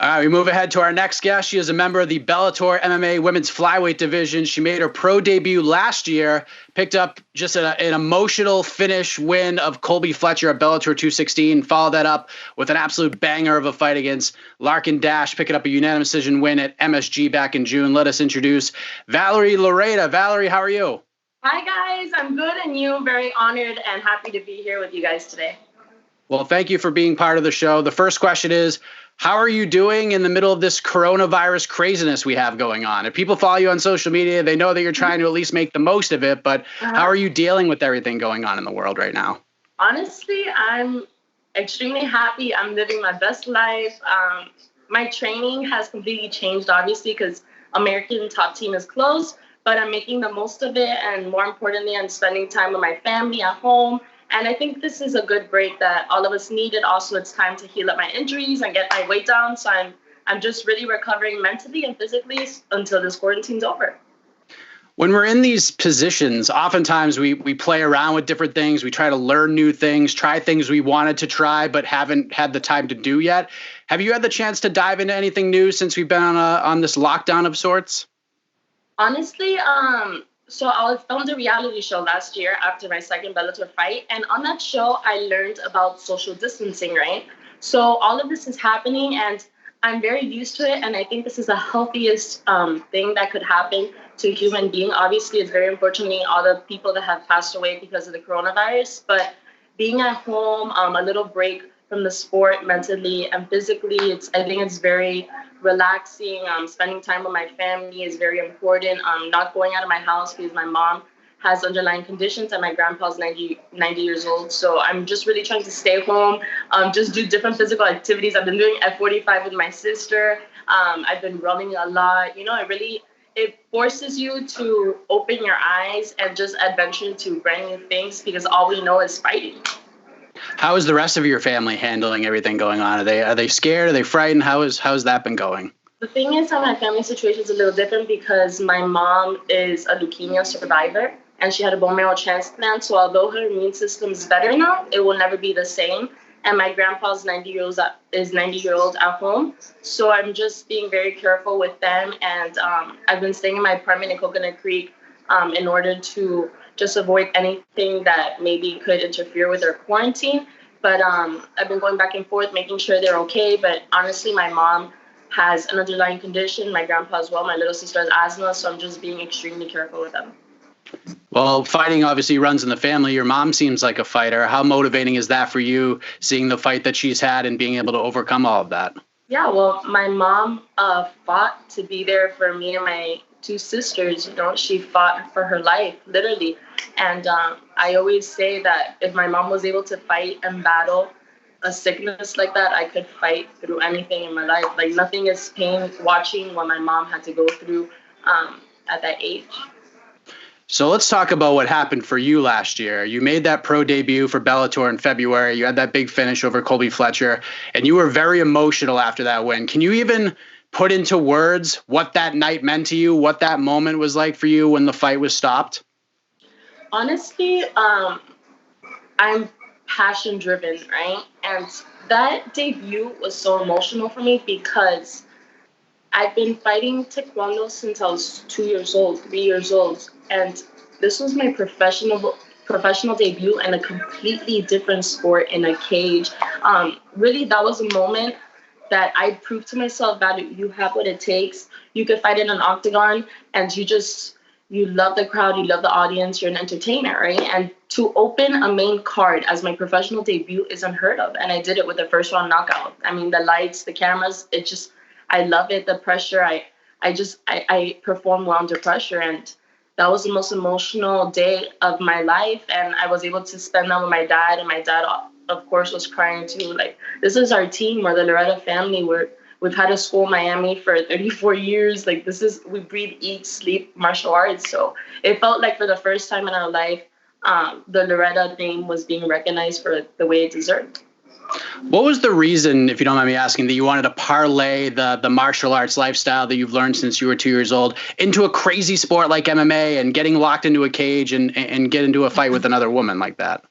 All right, we move ahead to our next guest. She is a member of the Bellator MMA women's flyweight division. She made her pro debut last year, picked up just an emotional finish win of Colby Fletcher at Bellator 216, followed that up with an absolute banger of a fight against Larkin Dash, picking up a unanimous decision win at MSG back in June. Let us introduce Valerie Loureda. Valerie, how are you? Hi, guys. I'm good, and you? Very honored and happy to be here with you guys today. Well, thank you for being part of the show. The first question is, how are you doing in the middle of this coronavirus craziness we have going on? If people follow you on social media, they know that you're trying to at least make the most of it, but how are you dealing with everything going on in the world right now? Honestly, I'm extremely happy. I'm living my best life. My training has completely changed, obviously, because American Top Team is closed, but I'm making the most of it, and more importantly, I'm spending time with my family at home. And I think this is a good break that all of us needed. Also, it's time to heal up my injuries and get my weight down. So I'm just really recovering mentally and physically until this quarantine's over. When we're in these positions, oftentimes we play around with different things. We try to learn new things, try things we wanted to try but haven't had the time to do yet. Have you had the chance to dive into anything new since we've been on this lockdown of sorts? Honestly, so I filmed a reality show last year after my second Bellator fight. And on that show, I learned about social distancing, right? So all of this is happening and I'm very used to it. And I think this is the healthiest thing that could happen to a human being. Obviously, it's very unfortunately all the people that have passed away because of the coronavirus. But being at home, a little break from the sport mentally and physically, I think it's very relaxing. Spending time with my family is very important. Not going out of my house because my mom has underlying conditions and my grandpa's 90 years old. So I'm just really trying to stay home, just do different physical activities. I've been doing F45 with my sister. I've been running a lot. You know, it forces you to open your eyes and just adventure into brand new things because all we know is fighting. How is the rest of your family handling everything going on? Are they scared? Are they frightened? How's that been going? The thing is, my family situation is a little different because my mom is a leukemia survivor and she had a bone marrow transplant. So although her immune system is better now, it will never be the same. And my grandpa's 90 years old at home. So I'm just being very careful with them. And I've been staying in my apartment in Coconut Creek in order to just avoid anything that maybe could interfere with their quarantine. But I've been going back and forth, making sure they're okay. But honestly, my mom has an underlying condition, my grandpa as well, my little sister has asthma, so I'm just being extremely careful with them. Well, fighting obviously runs in the family. Your mom seems like a fighter. How motivating is that for you, seeing the fight that she's had and being able to overcome all of that? Yeah, well, my mom fought to be there for me and my two sisters. You know, she fought for her life, literally. And I always say that if my mom was able to fight and battle a sickness like that, I could fight through anything in my life. Like, nothing is pain watching what my mom had to go through at that age. So let's talk about what happened for you last year. You made that pro debut for Bellator in February. You had that big finish over Colby Fletcher, and you were very emotional after that win. Can you even put into words what that night meant to you, what that moment was like for you when the fight was stopped? Honestly, I'm passion driven, right? And that debut was so emotional for me because I've been fighting Taekwondo since I was 3 years old. And this was my professional debut in a completely different sport in a cage. Really, that was a moment that I proved to myself that you have what it takes. You could fight in an octagon and you love the crowd, you love the audience, you're an entertainer, right? And to open a main card as my professional debut is unheard of. And I did it with a first round knockout. I mean, the lights, the cameras, I love it. The pressure, I perform well under pressure. And that was the most emotional day of my life. And I was able to spend that with my dad. And my dad, of course, was crying too. Like, this is our team. We're the Loureda family. We've had a school in Miami for 34 years. Like, we breathe, eat, sleep martial arts. So it felt like for the first time in our life, the Loureda name was being recognized for the way it deserved. What was the reason, if you don't mind me asking, that you wanted to parlay the martial arts lifestyle that you've learned since you were 2 years old into a crazy sport like MMA and getting locked into a cage and get into a fight with another woman like that?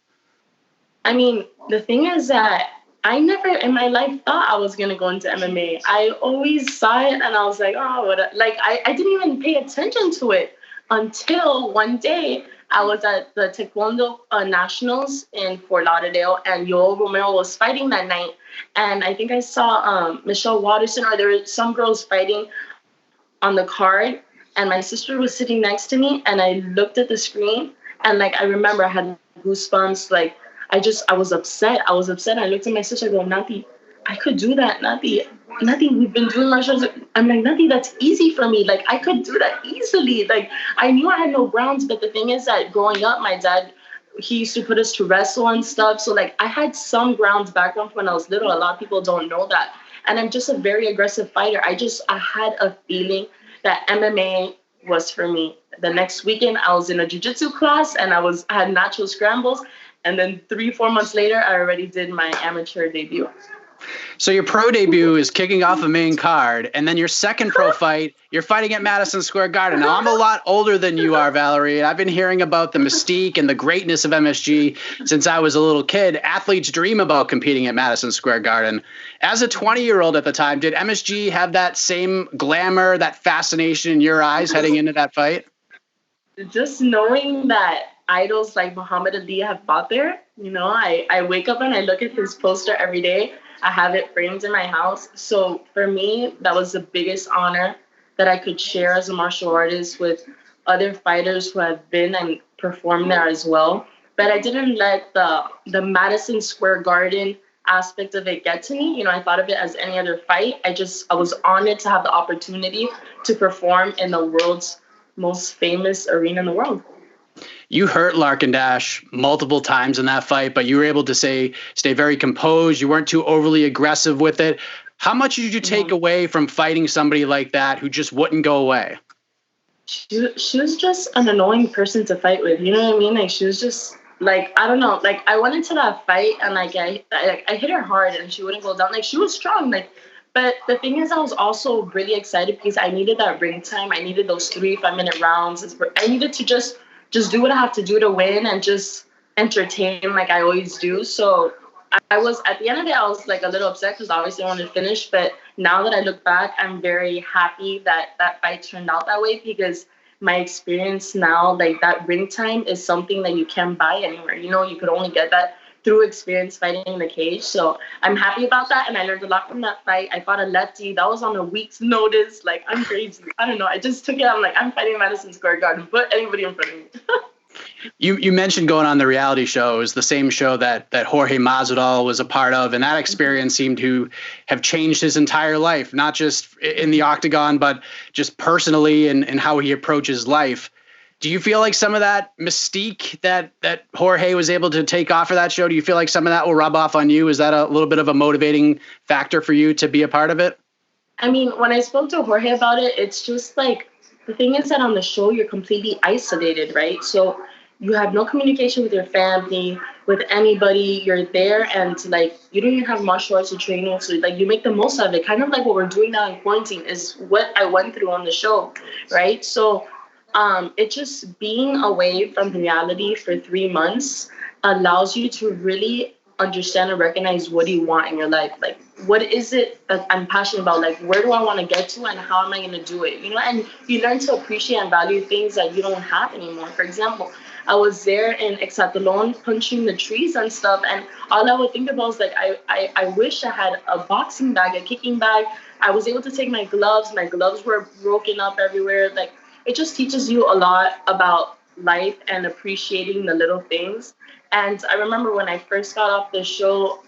I mean, the thing is that I never in my life thought I was gonna go into MMA. I always saw it and I was like, oh, I didn't even pay attention to it until one day I was at the Taekwondo Nationals in Fort Lauderdale, and Yoel Romero was fighting that night. And I think I saw Michelle Watterson, or there were some girls fighting on the card, and my sister was sitting next to me, and I looked at the screen, and like I remember I had goosebumps. Like I was upset. I looked at my sister. I go, Nati, I could do that. Nati, we've been doing martial arts. I'm like, Nati, that's easy for me. Like I could do that easily. Like I knew I had no grounds, but the thing is that growing up, my dad, he used to put us to wrestle and stuff. So like I had some grounds background when I was little. A lot of people don't know that. And I'm just a very aggressive fighter. I had a feeling that MMA was for me. The next weekend I was in a jiu-jitsu class and I had natural scrambles. And then 3-4 months later, I already did my amateur debut. So your pro debut is kicking off a main card, and then your second pro fight, you're fighting at Madison Square Garden. Now, I'm a lot older than you are, Valerie. I've been hearing about the mystique and the greatness of MSG since I was a little kid. Athletes dream about competing at Madison Square Garden. As a 20-year-old at the time, did MSG have that same glamour, that fascination in your eyes heading into that fight? Just knowing that idols like Muhammad Ali have fought there, I wake up and I look at his poster every day. I have it framed in my house. So for me, that was the biggest honor that I could share as a martial artist with other fighters who have been and performed there as well. But I didn't let the Madison Square Garden aspect of it get to me. I thought of it as any other fight. I was honored to have the opportunity to perform in the world's most famous arena in the world. You hurt Larkin Dash multiple times in that fight, but you were able to stay very composed. You weren't too overly aggressive with it. How much did you take away from fighting somebody like that who just wouldn't go away? She was just an annoying person to fight with. You know what I mean? Like she was just like, I don't know. Like I went into that fight and like I hit her hard and she wouldn't go down. Like she was strong. But the thing is, I was also really excited because I needed that ring time. I needed those 3 5-minute rounds. I needed to just do what I have to do to win and just entertain like I always do. So I was, at the end of the day, I was like a little upset because obviously I wanted to finish. But now that I look back, I'm very happy that that fight turned out that way because my experience now, like that ring time is something that you can't buy anywhere. You could only get that through experience fighting in the cage. So I'm happy about that. And I learned a lot from that fight. I fought a lefty. That was on a week's notice. Like, I'm crazy. I don't know. I just took it. I'm like, I'm fighting Madison Square Garden. Put anybody in front of me. You mentioned going on the reality show. It was the same show that Jorge Masvidal was a part of. And that experience seemed to have changed his entire life, not just in the octagon, but just personally and how he approaches life. Do you feel like some of that mystique that Jorge was able to take off of that show, do you feel like some of that will rub off on you? Is that a little bit of a motivating factor for you to be a part of it? I mean, when I spoke to Jorge about it, it's just like, the thing is that on the show, you're completely isolated, right? So you have no communication with your family, with anybody. You're there and like, you don't even have martial arts to train with. So like, you make the most of it. Kind of like what we're doing now in quarantine is what I went through on the show, right? So it's just being away from reality for 3 months allows you to really understand and recognize what do you want in your life. Like, what is it that I'm passionate about? Like, where do I want to get to and how am I going to do it? And you learn to appreciate and value things that you don't have anymore. For example, I was there in Exatlón punching the trees and stuff. And all I would think about was like, I wish I had a boxing bag, a kicking bag. I was able to take my gloves. My gloves were broken up everywhere. Like, it just teaches you a lot about life and appreciating the little things. And I remember when I first got off the show,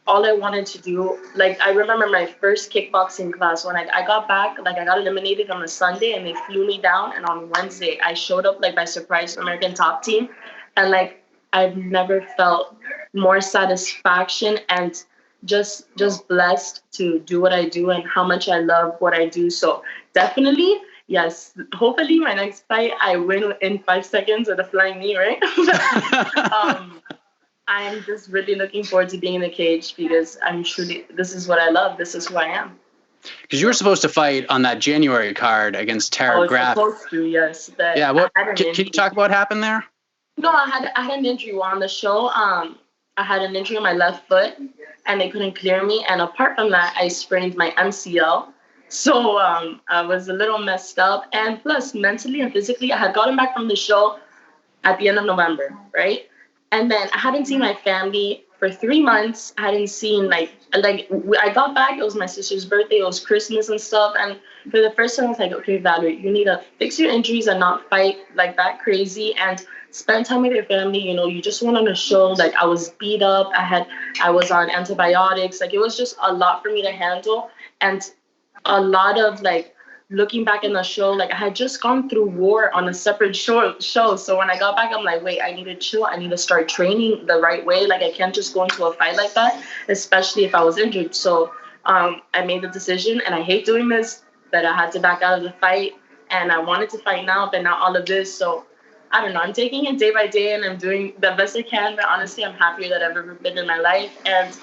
all I wanted to do, like, I remember my first kickboxing class when I got back, like, I got eliminated on a Sunday and they flew me down. And on Wednesday, I showed up, like, by surprise to American Top Team. And, like, I've never felt more satisfaction and just blessed to do what I do and how much I love what I do. So definitely, yes, hopefully my next fight, I win in 5 seconds with a flying knee, right? I'm just really looking forward to being in the cage because this is what I love. This is who I am. Because you were supposed to fight on that January card against Tara Graf. Supposed to, yes. Yeah, can you talk about what happened there? No, I had an injury while on the show. I had an injury on my left foot and they couldn't clear me. And apart from that, I sprained my MCL. So I was a little messed up. And plus, mentally and physically, I had gotten back from the show at the end of November, right? And then I hadn't seen my family for 3 months. I hadn't seen I got back. It was my sister's birthday. It was Christmas and stuff. And for the first time, I was like, okay, Valerie, you need to fix your injuries and not fight like that crazy and spend time with your family. You know, you just went on a show. Like I was beat up. I was on antibiotics. Like it was just a lot for me to handle. And a lot of like looking back in the show, like I had just gone through war on a separate show. So when I got back, I'm like, wait, I need to chill. I need to start training the right way. Like I can't just go into a fight like that, especially if I was injured. So I made the decision, and I hate doing this, but I had to back out of the fight. And I wanted to fight now, but not all of this. So I don't know. I'm taking it day by day, and I'm doing the best I can. But honestly, I'm happier than I've ever been in my life. And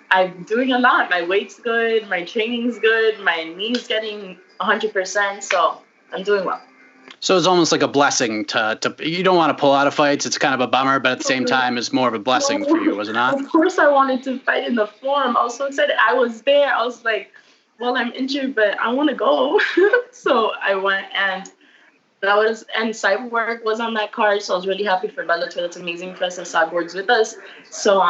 I'm doing a lot. My weight's good. My training's good. My knee's getting 100%. So I'm doing well. So it's almost like a blessing to you don't want to pull out of fights. It's kind of a bummer, but at the same time, it's more of a blessing for you, was it not? Of course I wanted to fight in the Forum. I was so excited. I was there. I was like, well, I'm injured, but I want to go. So I went, and Cyborg was on that card. So I was really happy for Bellator. That's amazing for us, and Cyborg's with us. So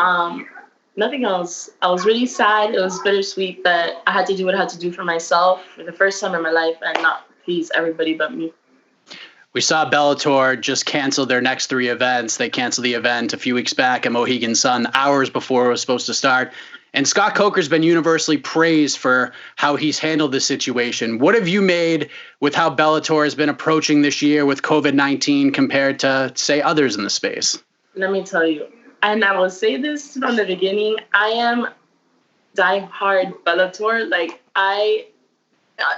nothing else. I was really sad. It was bittersweet, but I had to do what I had to do for myself for the first time in my life and not please everybody but me. We saw Bellator just cancel their next 3 events. They canceled the event a few weeks back at Mohegan Sun, hours before it was supposed to start. And Scott Coker's been universally praised for how he's handled this situation. What have you made with how Bellator has been approaching this year with COVID-19 compared to, say, others in the space? Let me tell you, and I will say this from the beginning, I am die-hard Bellator. Like,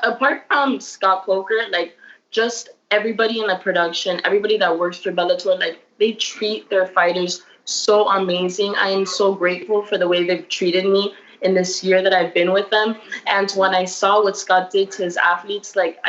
apart from Scott Coker, like, just everybody in the production, everybody that works for Bellator, like, they treat their fighters so amazing. I am so grateful for the way they've treated me in this year that I've been with them. And when I saw what Scott did to his athletes, like,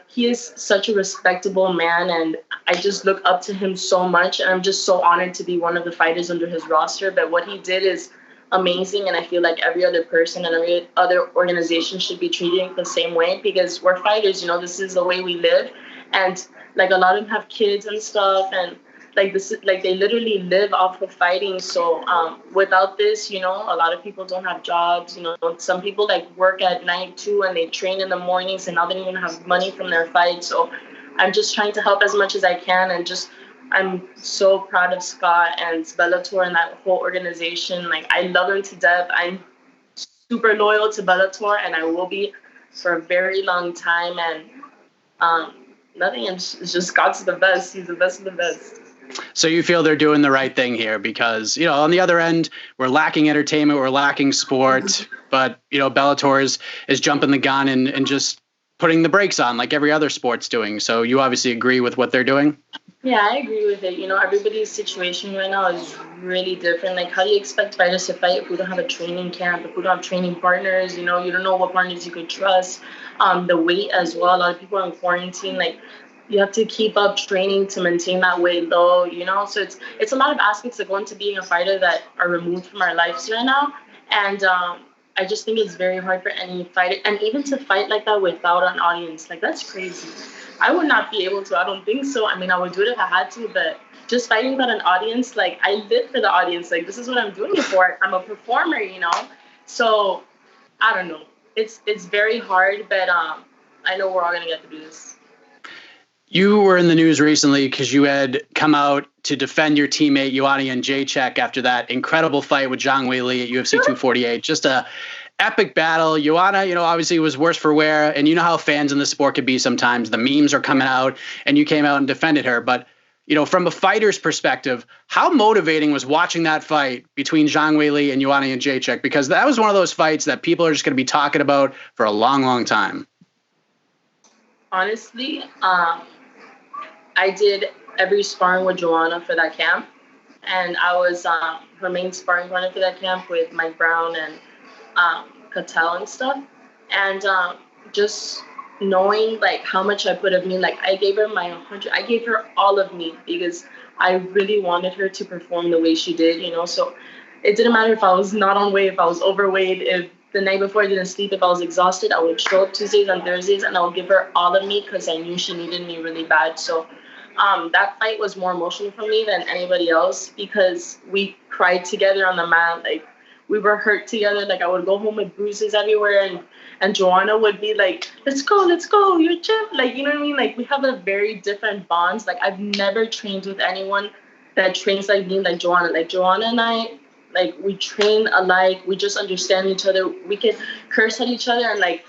he is such a respectable man, and I just look up to him so much. And I'm just so honored to be one of the fighters under his roster. But what he did is amazing, and I feel like every other person and every other organization should be treated the same way, because we're fighters, you know, this is the way we live. And like a lot of them have kids and stuff, and like this, like they literally live off of fighting. So without this, you know, a lot of people don't have jobs. You know, some people like work at night too, and they train in the mornings, and now they don't even have money from their fights. So I'm just trying to help as much as I can, and just I'm so proud of Scott and Bellator and that whole organization. Like, I love him to death. I'm super loyal to Bellator, and I will be for a very long time. And nothing, it's just Scott's the best. He's the best of the best. So you feel they're doing the right thing here because, you know, on the other end, we're lacking entertainment, we're lacking sport, but, you know, Bellator is jumping the gun and just putting the brakes on like every other sport's doing. So you obviously agree with what they're doing? Yeah, I agree with it. You know, everybody's situation right now is really different. Like, how do you expect fighters to fight if we don't have a training camp, if we don't have training partners? You know, you don't know what partners you could trust. The weight as well. A lot of people are in quarantine. Like, you have to keep up training to maintain that weight low, you know? So it's a lot of aspects that go into being a fighter that are removed from our lives right now. And I just think it's very hard for any fighter, and even to fight like that without an audience, like, that's crazy. I would not be able to. I don't think so. I mean, I would do it if I had to, but just fighting without an audience, like, I live for the audience. Like, this is what I'm doing it for. I'm a performer, you know? So, I don't know. It's very hard, but I know we're all going to get to do this. You were in the news recently because you had come out to defend your teammate, Joanna Jedrzejczyk, after that incredible fight with Zhang Weili at UFC 248. Just a epic battle. Joanna, you know, obviously was worse for wear, and you know how fans in the sport can be sometimes. The memes are coming out, and you came out and defended her. But, you know, from a fighter's perspective, how motivating was watching that fight between Zhang Weili and Joanna Jedrzejczyk? Because that was one of those fights that people are just going to be talking about for a long, long time. Honestly, I did every sparring with Joanna for that camp, and I was her main sparring partner for that camp with Mike Brown and Cattell and stuff. And just knowing like how much I put of me, like I gave her my 100, I gave her all of me because I really wanted her to perform the way she did, you know. So it didn't matter if I was not on weight, if I was overweight, if the night before I didn't sleep, if I was exhausted, I would show up Tuesdays and Thursdays and I would give her all of me because I knew she needed me really bad. So that fight was more emotional for me than anybody else because we cried together on the mat. Like we were hurt together. Like I would go home with bruises everywhere, and Joanna would be like, let's go, you're champ. Like, you know what I mean? Like we have a very different bonds. Like I've never trained with anyone that trains like me, like Joanna. Like Joanna and I, like we train alike. We just understand each other. We can curse at each other and like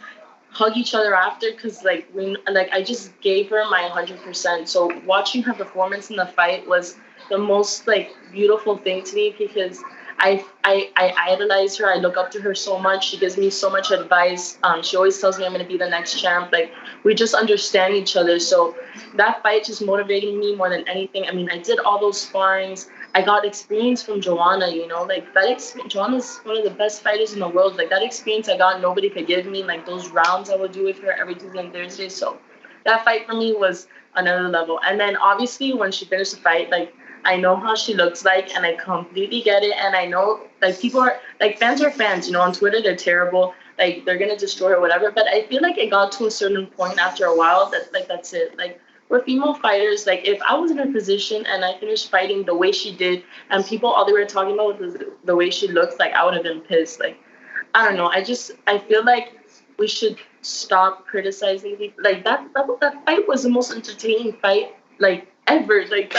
hug each other after because like I just gave her my 100%. So watching her performance in the fight was the most like beautiful thing to me because I idolize her. I look up to her so much. She gives me so much advice. She always tells me I'm gonna be the next champ. Like we just understand each other. So that fight just motivated me more than anything. I mean, I did all those sparrings. I got experience from Joanna, you know, like that experience. Joanna's one of the best fighters in the world. Like that experience I got, nobody could give me. Like those rounds I would do with her every Tuesday and Thursday. So that fight for me was another level. And then obviously when she finished the fight, like I know how she looks like and I completely get it. And I know like people are like fans are fans, you know, on Twitter, they're terrible. Like they're going to destroy her, whatever. But I feel like it got to a certain point after a while that like, that's it. Like we're female fighters. Like if I was in her position and I finished fighting the way she did and people, all they were talking about was the way she looks, like I would have been pissed. Like, I don't know. I feel like we should stop criticizing people. Like that fight was the most entertaining fight like ever. Like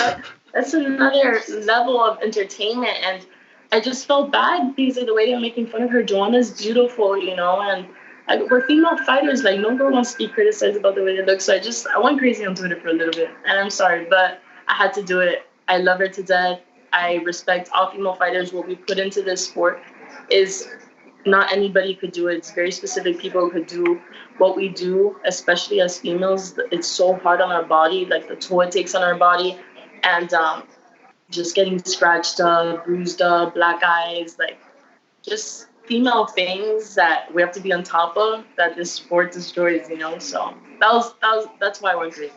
that's another level of entertainment. And I just felt bad because of the way they're making fun of her. Joanna's beautiful, you know, and we're female fighters. Like no girl wants to be criticized about the way they look. So I went crazy on Twitter for a little bit, and I'm sorry, but I had to do it. I love her to death. I respect all female fighters. What we put into this sport is not anybody could do it. It's very specific people who could do what we do, especially as females. It's so hard on our body, like the toll it takes on our body, and just getting scratched up, bruised up, black eyes, like just female things that we have to be on top of that this sport destroys, you know. So that's why I went crazy.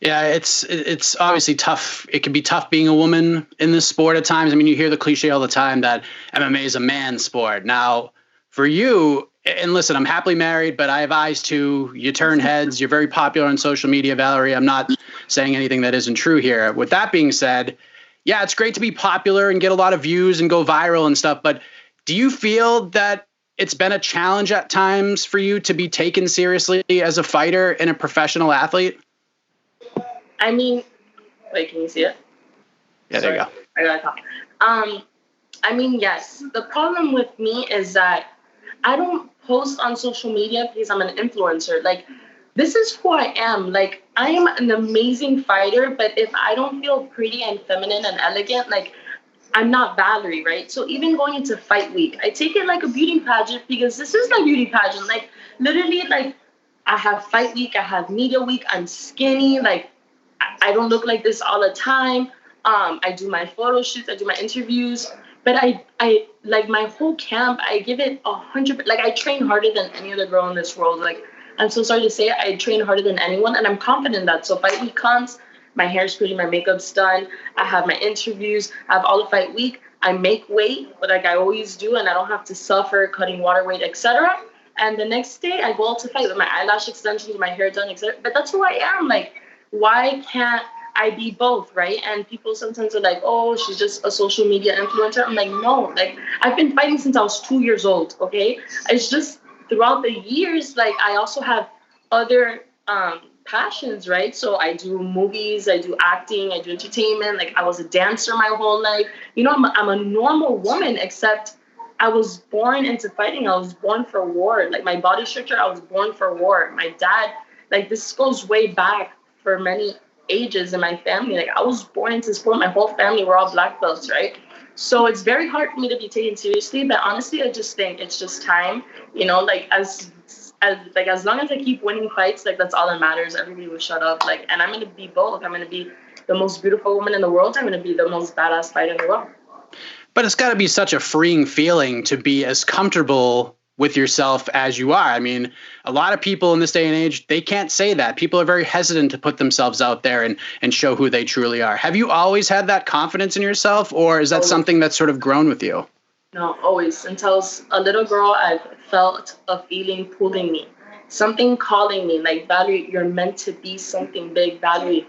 Yeah, it's obviously tough. It can be tough being a woman in this sport at times. I mean, you hear the cliche all the time that MMA is a man's sport. Now, for you, and listen, I'm happily married, but I have eyes too. You turn heads. You're very popular on social media, Valerie. I'm not saying anything that isn't true here. With that being said, yeah, it's great to be popular and get a lot of views and go viral and stuff. But do you feel that it's been a challenge at times for you to be taken seriously as a fighter and a professional athlete? I mean, wait, can you see it? Yeah, there you go. I gotta talk. I mean, yes. The problem with me is that I don't post on social media because I'm an influencer. Like, this is who I am. Like, I am an amazing fighter, but if I don't feel pretty and feminine and elegant, like, I'm not Valerie, right? So even going into fight week, I take it like a beauty pageant because this is my beauty pageant. Like, literally, like, I have fight week, I have media week, I'm skinny, like, I don't look like this all the time. I do my photo shoots, I do my interviews, but I like my whole camp, I give it 100. Like I train harder than any other girl in this world. Like I'm so sorry to say it, I train harder than anyone, and I'm confident in that. So fight week comes, my hair's pretty, my makeup's done, I have my interviews, I have all the fight week. I make weight, but like I always do, and I don't have to suffer cutting water weight, etc. And the next day, I go out to fight with my eyelash extensions, my hair done, etc. But that's who I am. Like, why can't I be both, right? And people sometimes are like, oh, she's just a social media influencer. I'm like, no, like I've been fighting since I was 2 years old, okay? It's just throughout the years, like I also have other passions, right? So I do movies, I do acting, I do entertainment. Like I was a dancer my whole life. You know, I'm a normal woman, except I was born into fighting. I was born for war. Like my body structure, I was born for war. My dad, like this goes way back for many ages in my family. Like I was born into sport. My whole family were all black belts, right? So it's very hard for me to be taken seriously. But honestly, I just think it's just time. You know, like as long as I keep winning fights, like that's all that matters. Everybody will shut up. Like, and I'm gonna be both. I'm gonna be the most beautiful woman in the world. I'm gonna be the most badass fighter in the world. But it's got to be such a freeing feeling to be as comfortable with yourself as you are. I mean, a lot of people in this day and age, they can't say that. People are very hesitant to put themselves out there and show who they truly are. Have you always had that confidence in yourself, or is that Always. something that's sort of grown with you? No, always. Since I was a little girl, I've felt a feeling pulling me, something calling me, like, Valerie, you're meant to be something big. Valerie,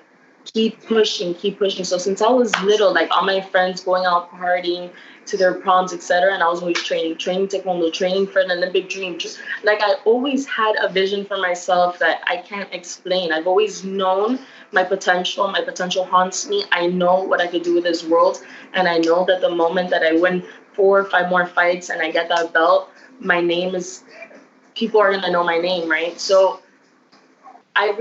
keep pushing, keep pushing. So since I was little, like, all my friends going out partying to their proms, etc., and I was always training taekwondo, training for an Olympic dream. Like, I always had a vision for myself that I can't explain. I've always known my potential. My potential haunts me. I know what I could do with this world, and I know that the moment that I win 4 or 5 more fights and I get that belt, my name is, people are gonna know my name, right? So I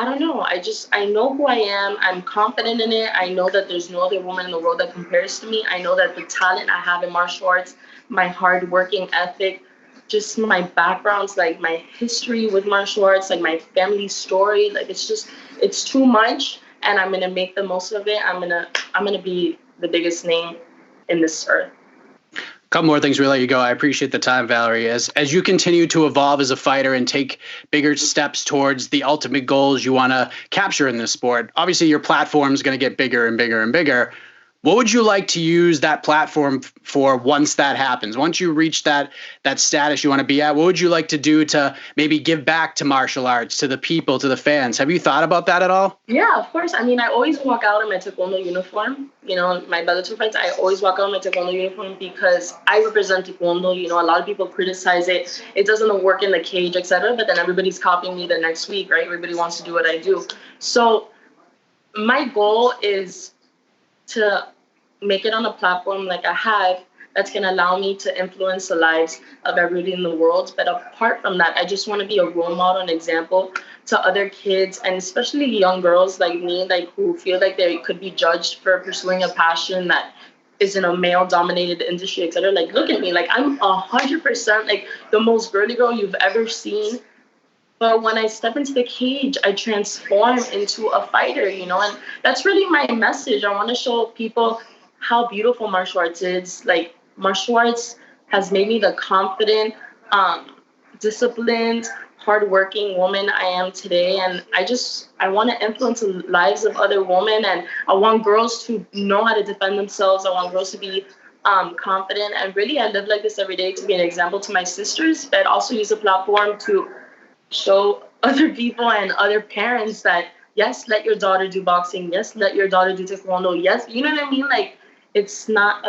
don't know. I know who I am. I'm confident in it. I know that there's no other woman in the world that compares to me. I know that the talent I have in martial arts, my hard working ethic, just my backgrounds, like my history with martial arts, like my family story, like it's too much, and I'm gonna make the most of it. I'm gonna be the biggest name in this earth. Couple more things we let you go. I appreciate the time, Valerie. As you continue to evolve as a fighter and take bigger steps towards the ultimate goals you want to capture in this sport, obviously your platform is going to get bigger and bigger and bigger. What would you like to use that platform for once that happens? Once you reach that status you want to be at, what would you like to do to maybe give back to martial arts, to the people, to the fans? Have you thought about that at all? Yeah, of course. I mean, I always walk out in my taekwondo uniform. You know, my Bellator fights, I always walk out in my taekwondo uniform because I represent taekwondo. You know, a lot of people criticize it. It doesn't work in the cage, etc. But then everybody's copying me the next week, right? Everybody wants to do what I do. So my goal is to make it on a platform like I have that's going to allow me to influence the lives of everybody in the world. But apart from that, I just want to be a role model and example to other kids, and especially young girls like me, like who feel like they could be judged for pursuing a passion that is in a male-dominated industry, etc. Like, look at me, like I'm 100% like the most girly girl you've ever seen. But when I step into the cage, I transform into a fighter, you know, and that's really my message. I want to show people how beautiful martial arts is. Like, martial arts has made me the confident, disciplined, hardworking woman I am today. And I want to influence the lives of other women. And I want girls to know how to defend themselves. I want girls to be confident. And really, I live like this every day to be an example to my sisters, but also use a platform to show other people and other parents that, yes, let your daughter do boxing. Yes, let your daughter do taekwondo. Yes, you know what I mean? Like, it's not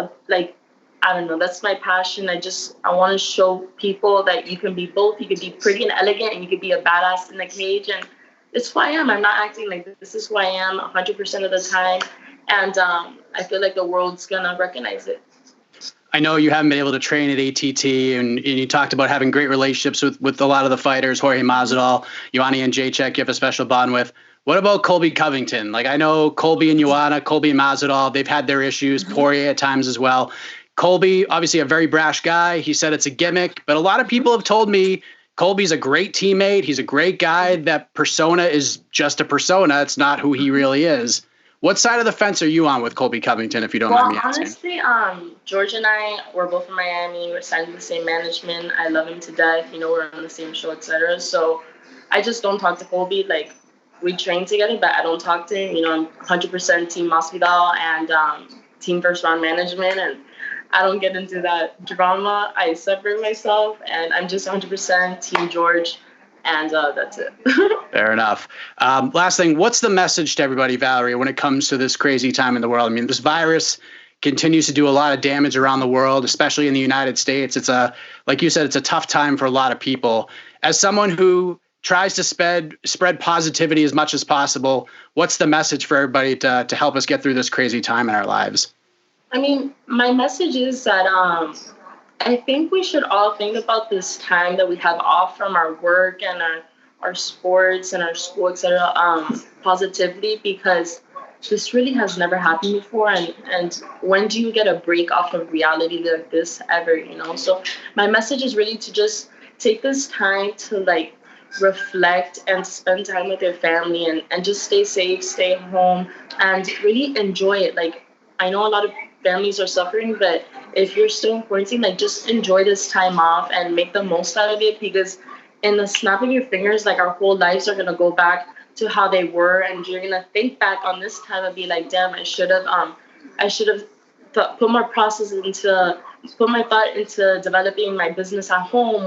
I don't know, that's my passion. I want to show people that you can be both. You can be pretty and elegant, and you can be a badass in the cage. And it's who I am. I'm not acting like this is who I am 100% of the time. And I feel like the world's going to recognize it. I know you haven't been able to train at ATT, and you talked about having great relationships with a lot of the fighters, Jorge Masvidal, Joanna Jedrzejczyk, you have a special bond with. What about Colby Covington? Like, I know Colby and Joanna, Colby and Masvidal, they've had their issues, Poirier at times as well. Colby, obviously a very brash guy. He said it's a gimmick, but a lot of people have told me Colby's a great teammate. He's a great guy. That persona is just a persona. It's not who he really is. What side of the fence are you on with Colby Covington, if you don't mind me asking? Honestly, George and I, we're both from Miami. We're signed to the same management. I love him to death. You know, we're on the same show, etc. So I just don't talk to Colby. Like, we train together, but I don't talk to him. You know, I'm 100% Team Masvidal and Team First Round Management, and I don't get into that drama. I separate myself, and I'm just 100% Team George. And that's it. Fair enough. Last thing, what's the message to everybody, Valerie, when it comes to this crazy time in the world? I mean, this virus continues to do a lot of damage around the world, especially in the United States. Like you said, it's a tough time for a lot of people. As someone who tries to spread positivity as much as possible, what's the message for everybody to help us get through this crazy time in our lives? I mean, my message is that I think we should all think about this time that we have off from our work and our sports and our school, etc., positively, because this really has never happened before. And when do you get a break off of reality like this ever, you know? So my message is really to just take this time to, like, reflect and spend time with your family and just stay safe, stay home, and really enjoy it. Like, I know a lot of families are suffering, but if you're still in quarantine, like just enjoy this time off and make the most out of it, because in the snap of your fingers, like our whole lives are gonna go back to how they were, and you're gonna think back on this time and be like, damn, I should have put more process into, put my thought into developing my business at home,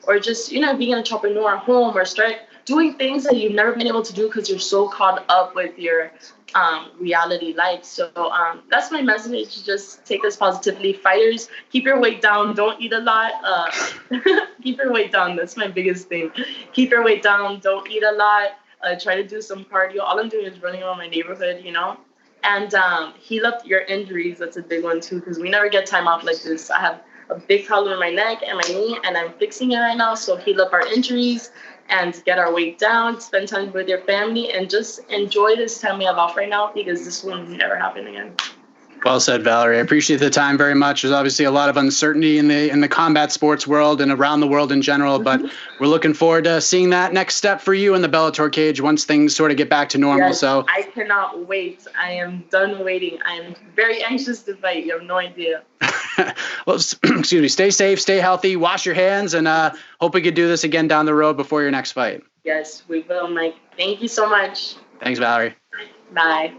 or just, you know, being an entrepreneur at home, or start doing things that you've never been able to do because you're so caught up with your reality life. So that's my message. Just take this positively. Fighters, keep your weight down. Don't eat a lot. Keep your weight down. That's my biggest thing. Keep your weight down. Don't eat a lot. Try to do some cardio. All I'm doing is running around my neighborhood, you know, and heal up your injuries. That's a big one too, because we never get time off like this. I have a big problem in my neck and my knee, and I'm fixing it right now. So heal up our injuries and get our weight down, spend time with your family, and just enjoy this time we have off right now, because this will never happen again. Well said, Valerie. I appreciate the time very much. There's obviously a lot of uncertainty in the combat sports world and around the world in general, but we're looking forward to seeing that next step for you in the Bellator cage once things sort of get back to normal. Yes, so I cannot wait. I am done waiting. I am very anxious to fight. You have no idea. Well, excuse me. Stay safe, stay healthy, wash your hands, and hope we could do this again down the road before your next fight. Yes, we will, Mike. Thank you so much. Thanks, Valerie. Bye.